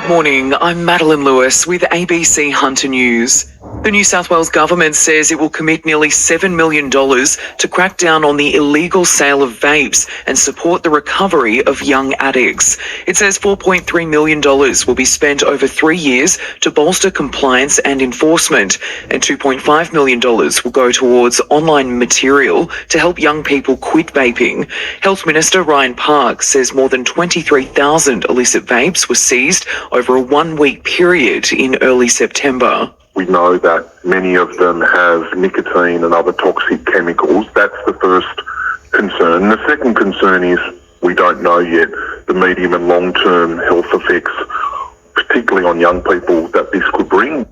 Morning, I'm Madeline Lewis with ABC Hunter News. The New South Wales government says it will commit nearly $7 million to crack down on the illegal sale of vapes and support the recovery of young addicts. It says $4.3 million will be spent over 3 years to bolster compliance and enforcement, and $2.5 million will go towards online material to help young people quit vaping. Health Minister Ryan Park says more than 23,000 illicit vapes were seized over a 1-week period in early September. We know that many of them have nicotine and other toxic chemicals. That's the first concern. The second concern is we don't know yet the medium and long-term health effects, particularly on young people, that this could bring.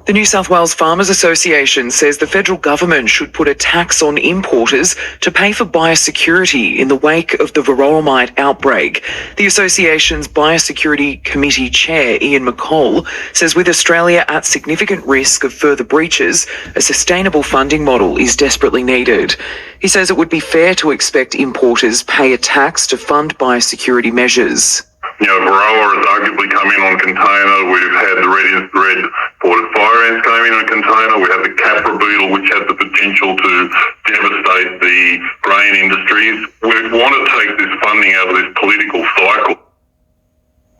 The New South Wales Farmers Association says the federal government should put a tax on importers to pay for biosecurity in the wake of the varroamite outbreak. The association's Biosecurity Committee Chair, Ian McCall, says with Australia at significant risk of further breaches, a sustainable funding model is desperately needed. He says it would be fair to expect importers pay a tax to fund biosecurity measures. Varroa has arguably come in on container. We've had the red ported fire ants came in on container. We have the Capra beetle, which has the potential to devastate the grain industries. We want to take this funding out of this political cycle.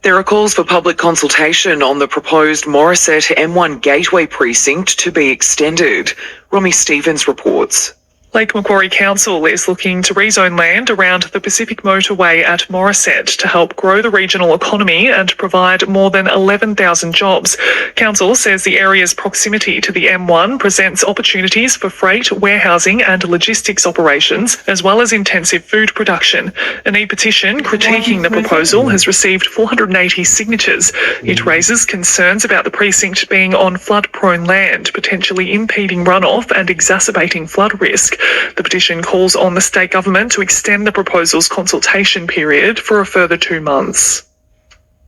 There are calls for public consultation on the proposed Morisset M1 Gateway precinct to be extended. Romy Stevens reports. Lake Macquarie Council is looking to rezone land around the Pacific Motorway at Morisset to help grow the regional economy and provide more than 11,000 jobs. Council says the area's proximity to the M1 presents opportunities for freight, warehousing and logistics operations, as well as intensive food production. An e-petition critiquing the proposal has received 480 signatures. It raises concerns about the precinct being on flood-prone land, potentially impeding runoff and exacerbating flood risk. The petition calls on the state government to extend the proposal's consultation period for a further 2 months.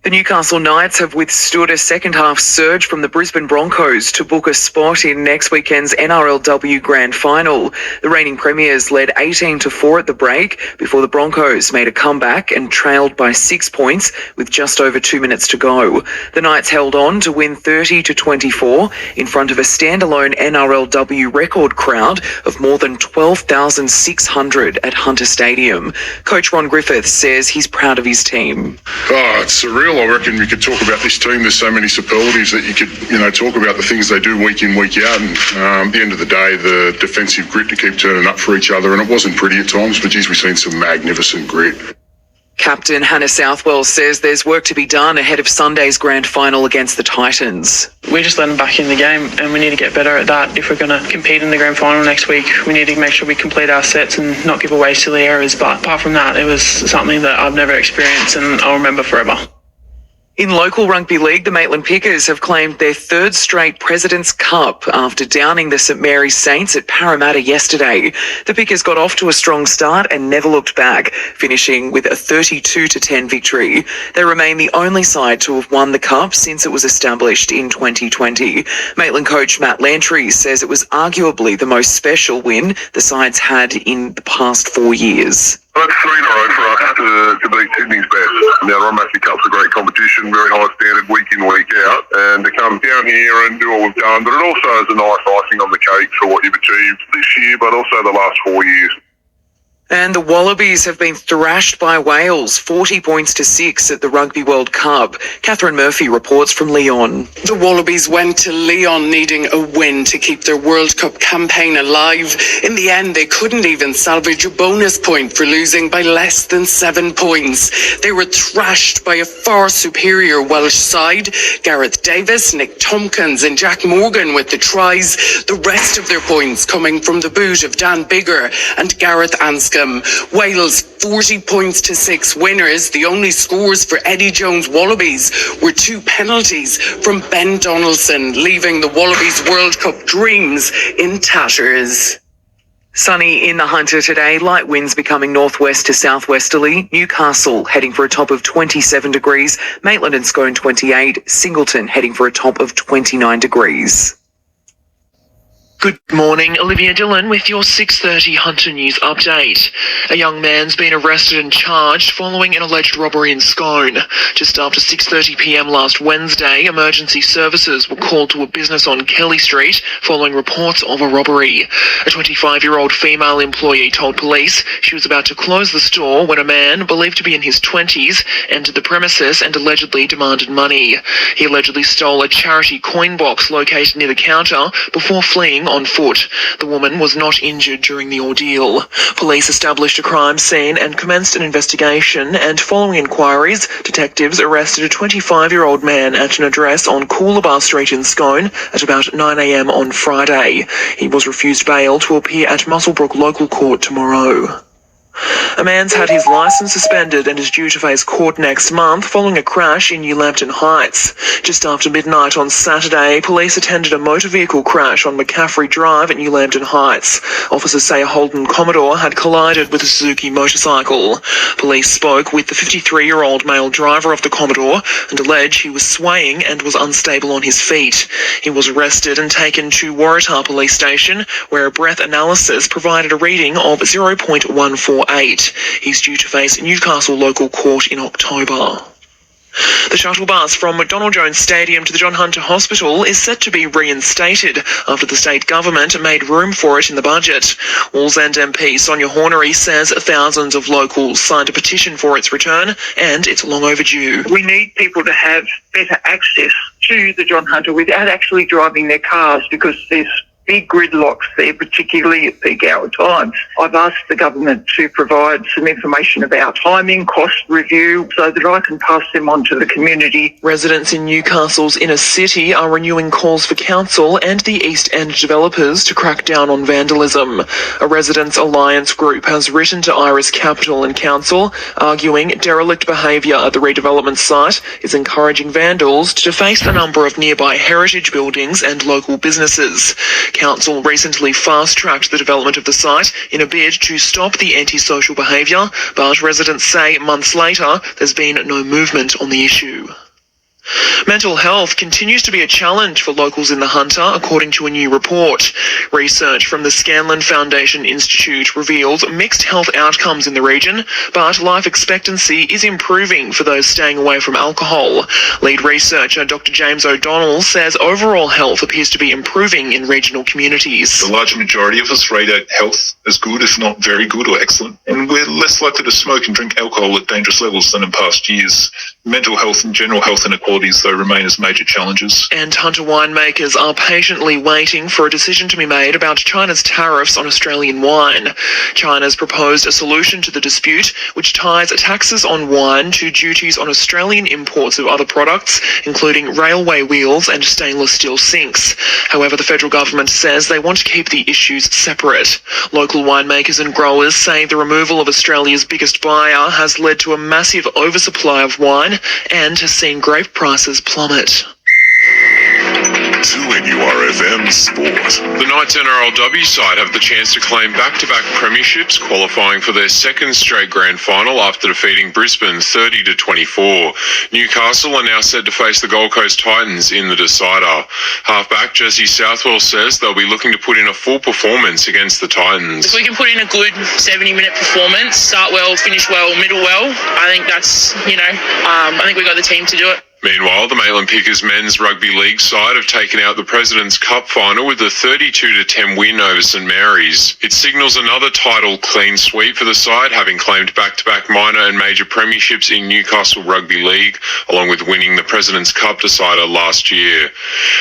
The Newcastle Knights have withstood a second-half surge from the Brisbane Broncos to book a spot in next weekend's NRLW Grand Final. The reigning premiers led 18-4 at the break before the Broncos made a comeback and trailed by 6 points with just over 2 minutes to go. The Knights held on to win 30-24 in front of a standalone NRLW record crowd of more than 12,600 at Hunter Stadium. Coach Ron Griffith says he's proud of his team. Oh, it's surreal. I reckon we could talk about this team. There's so many superlatives that you could, talk about the things they do week in, week out. And at the end of the day, the defensive grit to keep turning up for each other. And it wasn't pretty at times, but geez, we've seen some magnificent grit. Captain Hannah Southwell says there's work to be done ahead of Sunday's grand final against the Titans. We just let them back in the game and we need to get better at that. If we're going to compete in the grand final next week, we need to make sure we complete our sets and not give away silly errors. But apart from that, it was something that I've never experienced and I'll remember forever. In local rugby league, the Maitland Pickers have claimed their third straight President's Cup after downing the St Mary's Saints at Parramatta yesterday. The Pickers got off to a strong start and never looked back, finishing with a 32-10 victory. They remain the only side to have won the Cup since it was established in 2020. Maitland coach Matt Lantry says it was arguably the most special win the sides had in the past 4 years. That's 3 in a row for us to beat Sydney's best. Now, the Ron Massey Cup's a great competition, very high standard week in, week out, and to come down here and do what we've done, but it also is a nice icing on the cake for what you've achieved this year, but also the last 4 years. And the Wallabies have been thrashed by Wales, 40-6 at the Rugby World Cup. Catherine Murphy reports from Lyon. The Wallabies went to Lyon needing a win to keep their World Cup campaign alive. In the end, they couldn't even salvage a bonus point for losing by less than 7 points. They were thrashed by a far superior Welsh side. Gareth Davis, Nick Tompkins and Jack Morgan with the tries. The rest of their points coming from the boot of Dan Biggar and Gareth Anscombe. Wales 40-6 winners. The only scores for Eddie Jones' Wallabies were 2 penalties from Ben Donaldson, leaving the Wallabies World Cup dreams in tatters. Sunny in the Hunter today, light winds becoming northwest to southwesterly. Newcastle heading for a top of 27 degrees. Maitland and Scone 28. Singleton heading for a top of 29 degrees. Good morning, Olivia Dillon with your 6:30 Hunter News update. A young man's been arrested and charged following an alleged robbery in Scone. Just after 6:30 p.m. last Wednesday, emergency services were called to a business on Kelly Street following reports of a robbery. A 25-year-old female employee told police she was about to close the store when a man, believed to be in his 20s, entered the premises and allegedly demanded money. He allegedly stole a charity coin box located near the counter before fleeing on foot. The woman was not injured during the ordeal. Police established a crime scene and commenced an investigation, and following inquiries, detectives arrested a 25-year-old man at an address on Coolabah Street in Scone at about 9 a.m. on Friday. He was refused bail to appear at Muswellbrook Local Court tomorrow. A man's had his licence suspended and is due to face court next month following a crash in New Lambton Heights. Just after midnight on Saturday, police attended a motor vehicle crash on McCaffrey Drive at New Lambton Heights. Officers say a Holden Commodore had collided with a Suzuki motorcycle. Police spoke with the 53-year-old male driver of the Commodore and alleged he was swaying and was unstable on his feet. He was arrested and taken to Waratah Police Station, where a breath analysis provided a reading of 0.148. He's due to face Newcastle Local Court in October. The shuttle bus from McDonald Jones Stadium to the John Hunter Hospital is set to be reinstated after the state government made room for it in the budget. Wallsend MP Sonia Hornery says thousands of locals signed a petition for its return, and it's long overdue. We need people to have better access to the John Hunter without actually driving their cars, because there's big gridlocks there, particularly at peak hour times. I've asked the government to provide some information about timing, cost review, so that I can pass them on to the community. Residents in Newcastle's inner city are renewing calls for council and the East End developers to crack down on vandalism. A Residents Alliance group has written to Iris Capital and Council, arguing derelict behaviour at the redevelopment site is encouraging vandals to deface a number of nearby heritage buildings and local businesses. Council recently fast-tracked the development of the site in a bid to stop the antisocial behaviour, but residents say months later there's been no movement on the issue. Mental health continues to be a challenge for locals in the Hunter, according to a new report. Research from the Scanlon Foundation Institute reveals mixed health outcomes in the region, but life expectancy is improving for those staying away from alcohol. Lead researcher Dr. James O'Donnell says overall health appears to be improving in regional communities. The large majority of us rate our health as good, if not very good or excellent, and we're less likely to smoke and drink alcohol at dangerous levels than in past years. Mental health and general health inequalities, though, remain as major challenges. And Hunter winemakers are patiently waiting for a decision to be made about China's tariffs on Australian wine. China's proposed a solution to the dispute, which ties taxes on wine to duties on Australian imports of other products, including railway wheels and stainless steel sinks. However, the federal government says they want to keep the issues separate. Local winemakers and growers say the removal of Australia's biggest buyer has led to a massive oversupply of wine and has seen grape prices plummet. 2NURFM Sport. The Knights NRLW side have the chance to claim back-to-back premierships, qualifying for their second straight grand final after defeating Brisbane 30-24. Newcastle are now set to face the Gold Coast Titans in the decider. Halfback Jesse Southwell says they'll be looking to put in a full performance against the Titans. If we can put in a good 70-minute performance, start well, finish well, middle well, I think that's, I think we got the team to do it. Meanwhile, the Maitland Pickers men's rugby league side have taken out the President's Cup final with a 32-10 win over St Mary's. It signals another title clean sweep for the side, having claimed back-to-back minor and major premierships in Newcastle Rugby League, along with winning the President's Cup decider last year.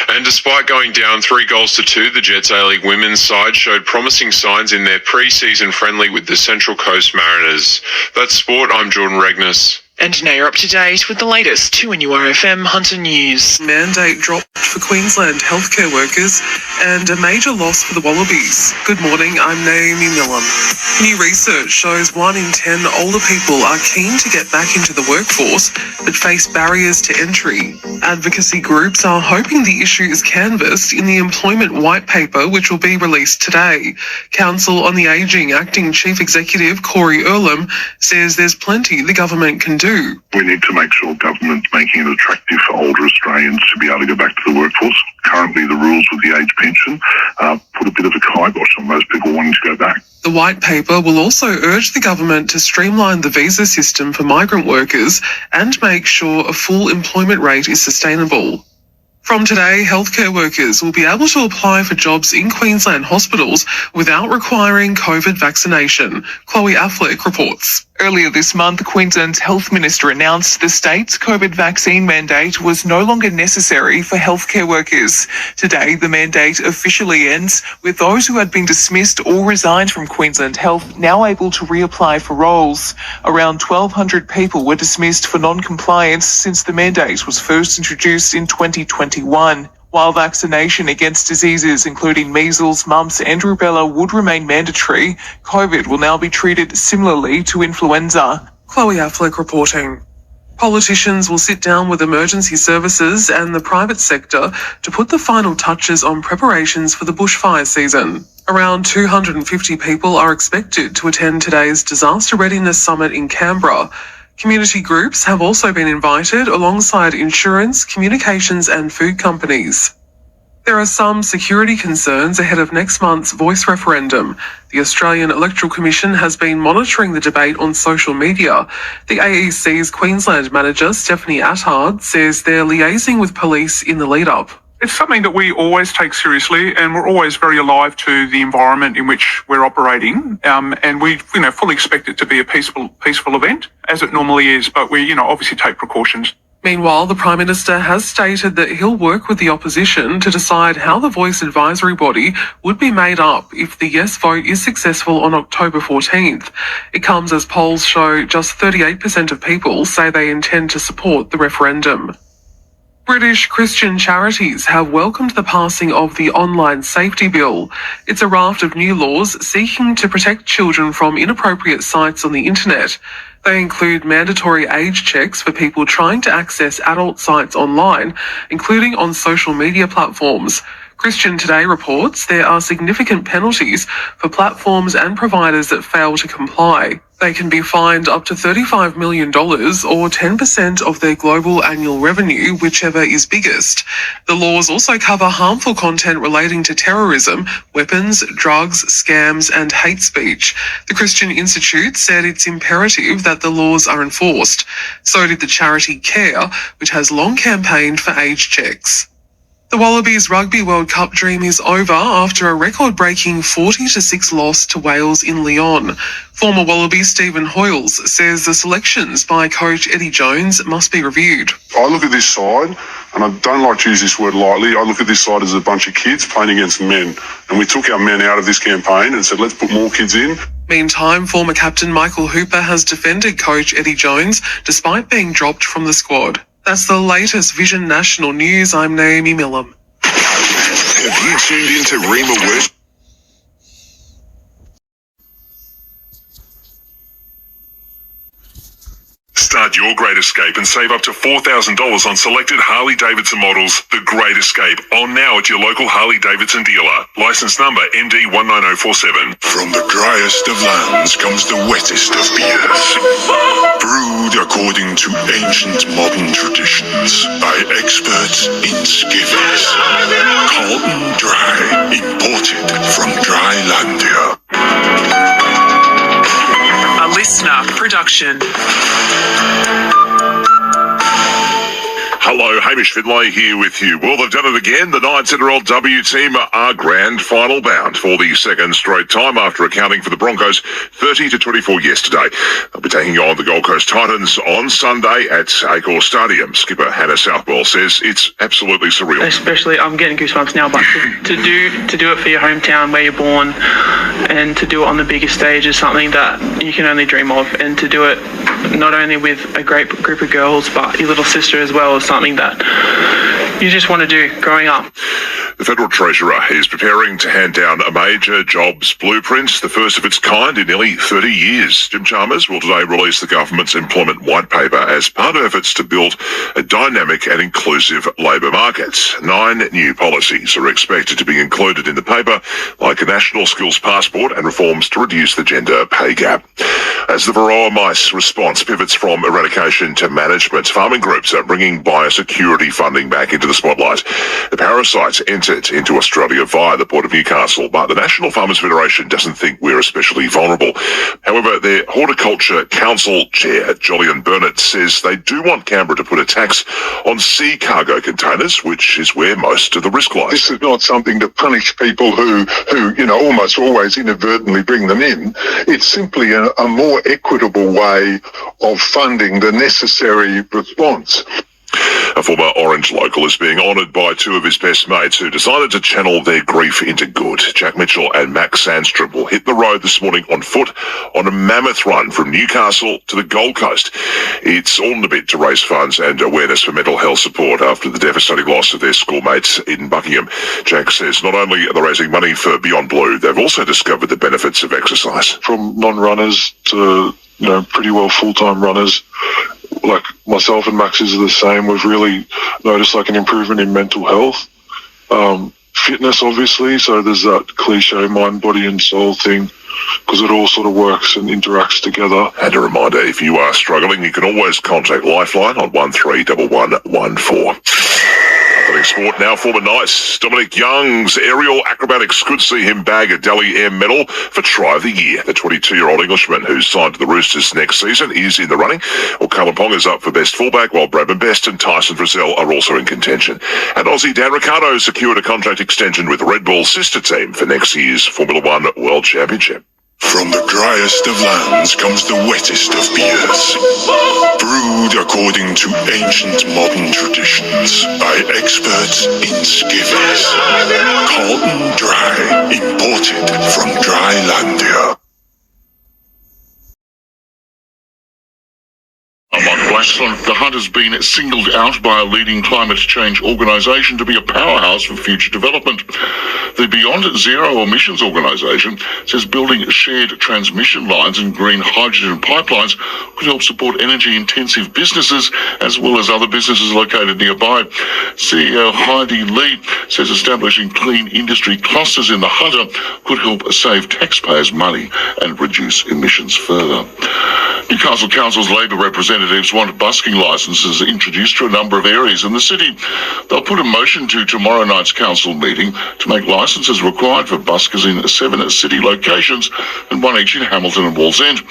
And despite going down 3-2, the Jets A-League women's side showed promising signs in their pre-season friendly with the Central Coast Mariners. That's sport. I'm Jordan Regnus. And now you're up to date with the latest 2NURFM Hunter News. Mandate dropped for Queensland healthcare workers and a major loss for the Wallabies. Good morning, I'm Naomi Millam. New research shows 1 in 10 older people are keen to get back into the workforce but face barriers to entry. Advocacy groups are hoping the issue is canvassed in the Employment White Paper, which will be released today. Council on the Ageing Acting Chief Executive Corey Earlham says there's plenty the government can do do. We need to make sure government's making it attractive for older Australians to be able to go back to the workforce. Currently, the rules with the age pension put a bit of a kibosh on those people wanting to go back. The white paper will also urge the government to streamline the visa system for migrant workers and make sure a full employment rate is sustainable. From today, healthcare workers will be able to apply for jobs in Queensland hospitals without requiring COVID vaccination. Chloe Affleck reports. Earlier this month, Queensland's Health Minister announced the state's COVID vaccine mandate was no longer necessary for healthcare workers. Today, the mandate officially ends, with those who had been dismissed or resigned from Queensland Health now able to reapply for roles. Around 1,200 people were dismissed for non-compliance since the mandate was first introduced in 2021. While vaccination against diseases including measles, mumps and rubella would remain mandatory, COVID will now be treated similarly to influenza. Chloe Affleck reporting. Politicians will sit down with emergency services and the private sector to put the final touches on preparations for the bushfire season. Around 250 people are expected to attend today's Disaster Readiness Summit in Canberra. Community groups have also been invited alongside insurance, communications and food companies. There are some security concerns ahead of next month's voice referendum. The Australian Electoral Commission has been monitoring the debate on social media. The AEC's Queensland manager, Stephanie Attard, says they're liaising with police in the lead-up. It's something that we always take seriously, and we're always very alive to the environment in which we're operating. And we, fully expect it to be a peaceful event, as it normally is. But we, obviously take precautions. Meanwhile, the Prime Minister has stated that he'll work with the opposition to decide how the Voice Advisory Body would be made up if the yes vote is successful on October 14th. It comes as polls show just 38% of people say they intend to support the referendum. British Christian charities have welcomed the passing of the Online Safety Bill. It's a raft of new laws seeking to protect children from inappropriate sites on the internet. They include mandatory age checks for people trying to access adult sites online, including on social media platforms. Christian Today reports there are significant penalties for platforms and providers that fail to comply. They can be fined up to $35 million or 10% of their global annual revenue, whichever is biggest. The laws also cover harmful content relating to terrorism, weapons, drugs, scams, and hate speech. The Christian Institute said it's imperative that the laws are enforced. So did the charity CARE, which has long campaigned for age checks. The Wallabies Rugby World Cup dream is over after a record-breaking 40-6 loss to Wales in Lyon. Former Wallaby Stephen Hoyles says the selections by coach Eddie Jones must be reviewed. I look at this side, and I don't like to use this word lightly, I look at this side as a bunch of kids playing against men. And we took our men out of this campaign and said, let's put more kids in. Meantime, former captain Michael Hooper has defended coach Eddie Jones despite being dropped from the squad. That's the latest Vision National News. I'm Naomi Millam. Have you tuned into Rima West? Start your Great Escape and save up to $4,000 on selected Harley-Davidson models. The Great Escape, on now at your local Harley-Davidson dealer. License number MD19047. From the driest of lands comes the wettest of beers. Brewed according to ancient modern traditions by experts in skivvies. Carlton Dry, imported from Drylandia. Listener production. Hello, Hamish Finlay here with you. Well, they've done it again. The 9-year-old W team are grand final bound for the second straight time after accounting for the Broncos 30-24 yesterday. They'll be taking on the Gold Coast Titans on Sunday at Accor Stadium. Skipper Hannah Southwell says it's absolutely surreal. Especially, I'm getting goosebumps now, but to do it for your hometown where you're born and to do it on the biggest stage is something that you can only dream of. And to do it not only with a great group of girls, but your little sister as well is something that you just want to do growing up. The Federal Treasurer is preparing to hand down a major jobs blueprint, the first of its kind in nearly 30 years. Jim Chalmers will today release the government's employment white paper as part of efforts to build a dynamic and inclusive labour market. 9 new policies are expected to be included in the paper, like a national skills passport and reforms to reduce the gender pay gap. As the Varroa mice response pivots from eradication to management, farming groups are bringing biosecurity funding back into the spotlight. The parasites entered into Australia via the Port of Newcastle, but the National Farmers Federation doesn't think we're especially vulnerable. However, their Horticulture Council Chair, Jolyon Burnett, says they do want Canberra to put a tax on sea cargo containers, which is where most of the risk lies. This is not something to punish people who almost always inadvertently bring them in. It's simply a more equitable way of funding the necessary response. A former Orange local is being honoured by 2 of his best mates who decided to channel their grief into good. Jack Mitchell and Max Sandstrom will hit the road this morning on foot on a mammoth run from Newcastle to the Gold Coast. It's all in a bid to raise funds and awareness for mental health support after the devastating loss of their schoolmates in Buckingham. Jack says not only are they raising money for Beyond Blue, they've also discovered the benefits of exercise. From non-runners to, pretty well full-time runners, like myself and Max's are the same. We've really noticed an improvement in mental health. Fitness, obviously, so there's that cliche mind, body and soul thing, because it all sort of works and interacts together. And a reminder, if you are struggling, you can always contact Lifeline on 131114. Sport now, former Knights Dominic Young's aerial acrobatics could see him bag a Dally M medal for Try of the Year. The 22-year-old Englishman who's signed to the Roosters next season is in the running. Callum Pong is up for best fullback, while Bradman Best and Tyson Frizzell are also in contention. And Aussie Dan Ricciardo secured a contract extension with Red Bull's sister team for next year's Formula One World Championship. From the driest of lands comes the wettest of beers. Brewed according to ancient modern traditions by experts in skivvies. Carlton Dry, imported from Drylandia. I'm Mike Blackstone. The Hunt has been singled out by a leading climate change organisation to be a powerhouse for future development. The Beyond Zero Emissions organisation says building shared transmission lines and green hydrogen pipelines could help support energy-intensive businesses as well as other businesses located nearby. CEO Heidi Lee says establishing clean industry clusters in the Hunter could help save taxpayers money and reduce emissions further. Newcastle Council's Labor representatives want busking licences introduced to a number of areas in the city. They'll put a motion to tomorrow night's council meeting to make licences required for buskers in 7 city locations and 1 each in Hamilton and Wallsend.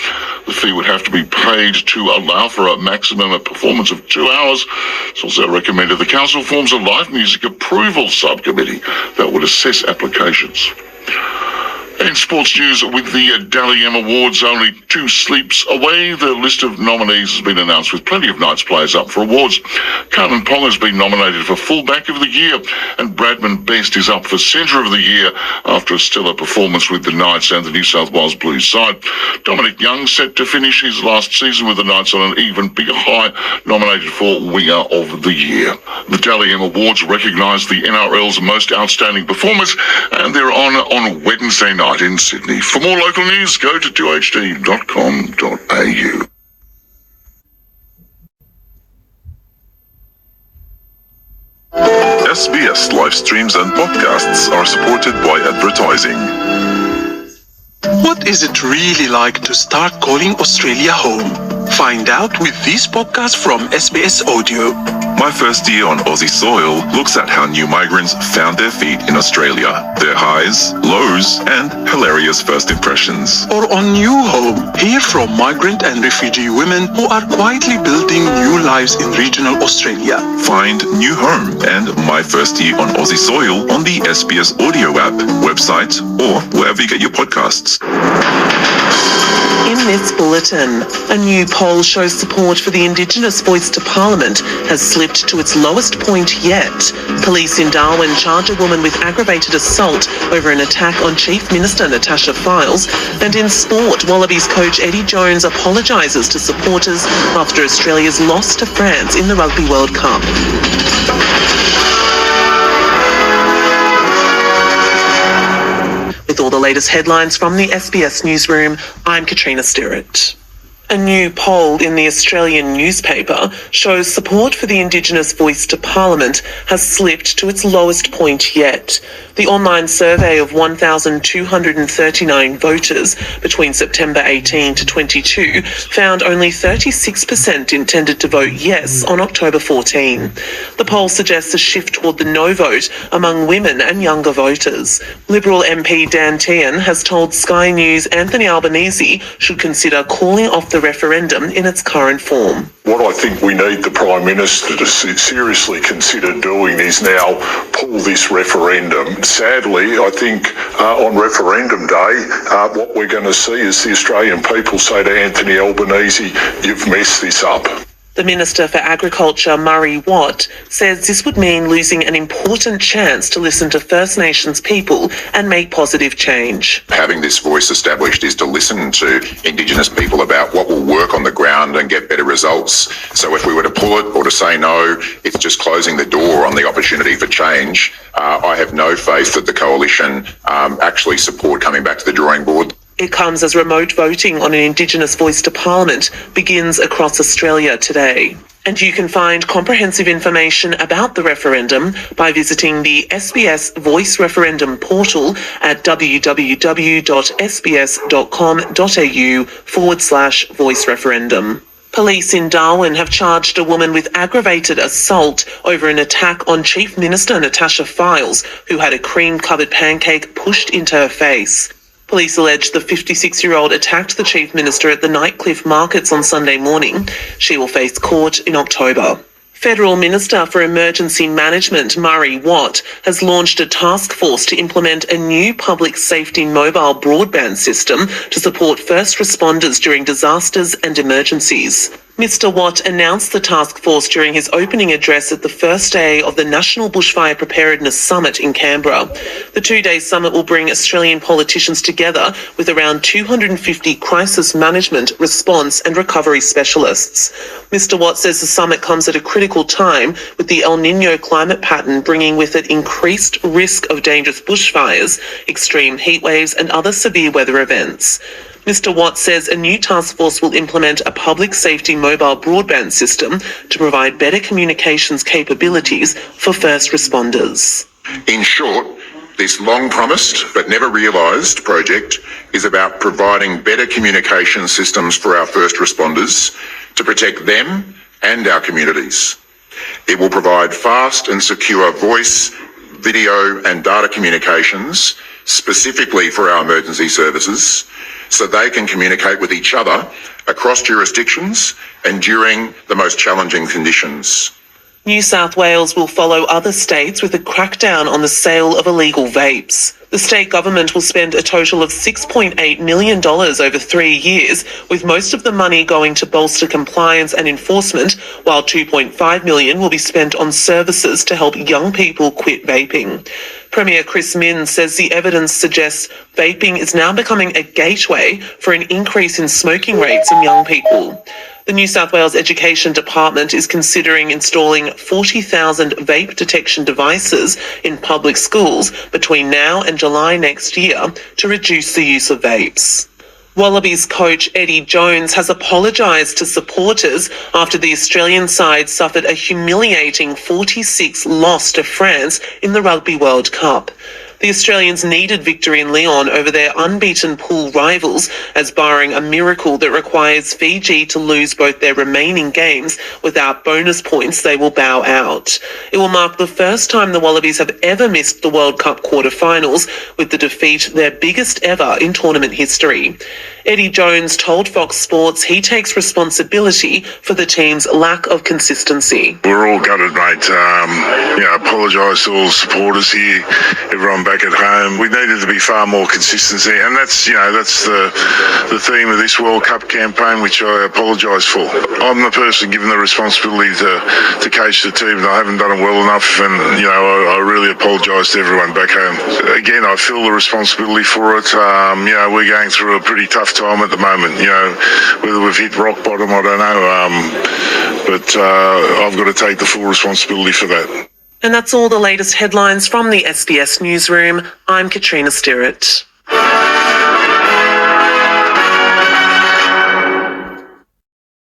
The fee would have to be paid to allow for a maximum performance of 2 hours. It's also recommended the council forms a live music approval subcommittee that would assess applications. In sports news, with the Dally M Awards only 2 sleeps away, the list of nominees has been announced with plenty of Knights players up for awards. Carmen Pong has been nominated for Fullback of the Year, and Bradman Best is up for Centre of the Year after a stellar performance with the Knights and the New South Wales Blues side. Dominic Young set to finish his last season with the Knights on an even bigger high, nominated for Winger of the Year. The Dally M Awards recognise the NRL's most outstanding performers, and they're on Wednesday night in Sydney. For more local news, go to 2hd.com.au. SBS live streams and podcasts are supported by advertising. What is it really like to start calling Australia home? Find out with this podcast from SBS Audio. My first year on Aussie soil looks at how new migrants found their feet in Australia, their highs, lows, and hilarious first impressions. Or on New Home, hear from migrant and refugee women who are quietly building new lives in regional Australia. Find New Home and My First Year on Aussie Soil on the SBS Audio app, website, or wherever you get your podcasts. In this bulletin, a new poll shows support for the Indigenous voice to Parliament has slipped to its lowest point yet. Police in Darwin charge a woman with aggravated assault over an attack on Chief Minister Natasha Fyles. And in sport, Wallabies coach Eddie Jones apologises to supporters after Australia's loss to France in the Rugby World Cup. With all the latest headlines from the SBS Newsroom, I'm Katrina Stirrett. A new poll in the Australian newspaper shows support for the Indigenous voice to Parliament has slipped to its lowest point yet. The online survey of 1,239 voters between September 18 to 22 found only 36% intended to vote yes on October 14. The poll suggests a shift toward the no vote among women and younger voters. Liberal MP Dan Tehan has told Sky News Anthony Albanese should consider calling off the referendum in its current form. What I think we need the Prime Minister to seriously consider doing is now pull this referendum. Sadly, I think on referendum day, what we're going to see is the Australian people say to Anthony Albanese, "You've messed this up." The Minister for Agriculture, Murray Watt, says this would mean losing an important chance to listen to First Nations people and make positive change. Having this voice established is to listen to Indigenous people about what will work on the ground and get better results. So if we were to pull it or to say no, it's just closing the door on the opportunity for change. I have no faith that the Coalition actually support coming back to the drawing board. It comes as remote voting on an Indigenous voice to Parliament begins across Australia today. And you can find comprehensive information about the referendum by visiting the SBS Voice Referendum portal at www.sbs.com.au/voice referendum. Police in Darwin have charged a woman with aggravated assault over an attack on Chief Minister Natasha Files, who had a cream-covered pancake pushed into her face. Police allege the 56-year-old attacked the Chief Minister at the Nightcliff Markets on Sunday morning. She will face court in October. Federal Minister for Emergency Management, Murray Watt, has launched a task force to implement a new public safety mobile broadband system to support first responders during disasters and emergencies. Mr. Watt announced the task force during his opening address at the first day of the National Bushfire Preparedness Summit in Canberra. The two-day summit will bring Australian politicians together with around 250 crisis management, response and recovery specialists. Mr. Watt says the summit comes at a critical time, with the El Niño climate pattern bringing with it increased risk of dangerous bushfires, extreme heat waves and other severe weather events. Mr. Watt says a new task force will implement a public safety mobile broadband system to provide better communications capabilities for first responders. In short, this long-promised but never realised project is about providing better communication systems for our first responders to protect them and our communities. It will provide fast and secure voice, video and data communications specifically for our emergency services, so they can communicate with each other across jurisdictions and during the most challenging conditions. New South Wales will follow other states with a crackdown on the sale of illegal vapes. The state government will spend a total of $6.8 million over 3 years, with most of the money going to bolster compliance and enforcement, while $2.5 million will be spent on services to help young people quit vaping. Premier Chris Minns says the evidence suggests vaping is now becoming a gateway for an increase in smoking rates in young people. The New South Wales Education Department is considering installing 40,000 vape detection devices in public schools between now and July next year to reduce the use of vapes. Wallabies coach Eddie Jones has apologised to supporters after the Australian side suffered a humiliating 46 loss to France in the Rugby World Cup. The Australians needed victory in Lyon over their unbeaten pool rivals, as barring a miracle that requires Fiji to lose both their remaining games without bonus points, they will bow out. It will mark the first time the Wallabies have ever missed the World Cup quarter-finals, with the defeat their biggest ever in tournament history. Eddie Jones told Fox Sports he takes responsibility for the team's lack of consistency. We're all gutted, mate. Apologise to all the supporters here, everyone back at home. We needed to be far more consistency, and that's the theme of this World Cup campaign, which I apologise for. I'm the person given the responsibility to coach the team, and I haven't done it well enough, and I really apologise to everyone back home. Again, I feel the responsibility for it. We're going through a pretty tough time at the moment. Whether we've hit rock bottom, I don't know. But I've got to take the full responsibility for that. And that's all the latest headlines from the SBS Newsroom. I'm Katrina Stirrett. Bye.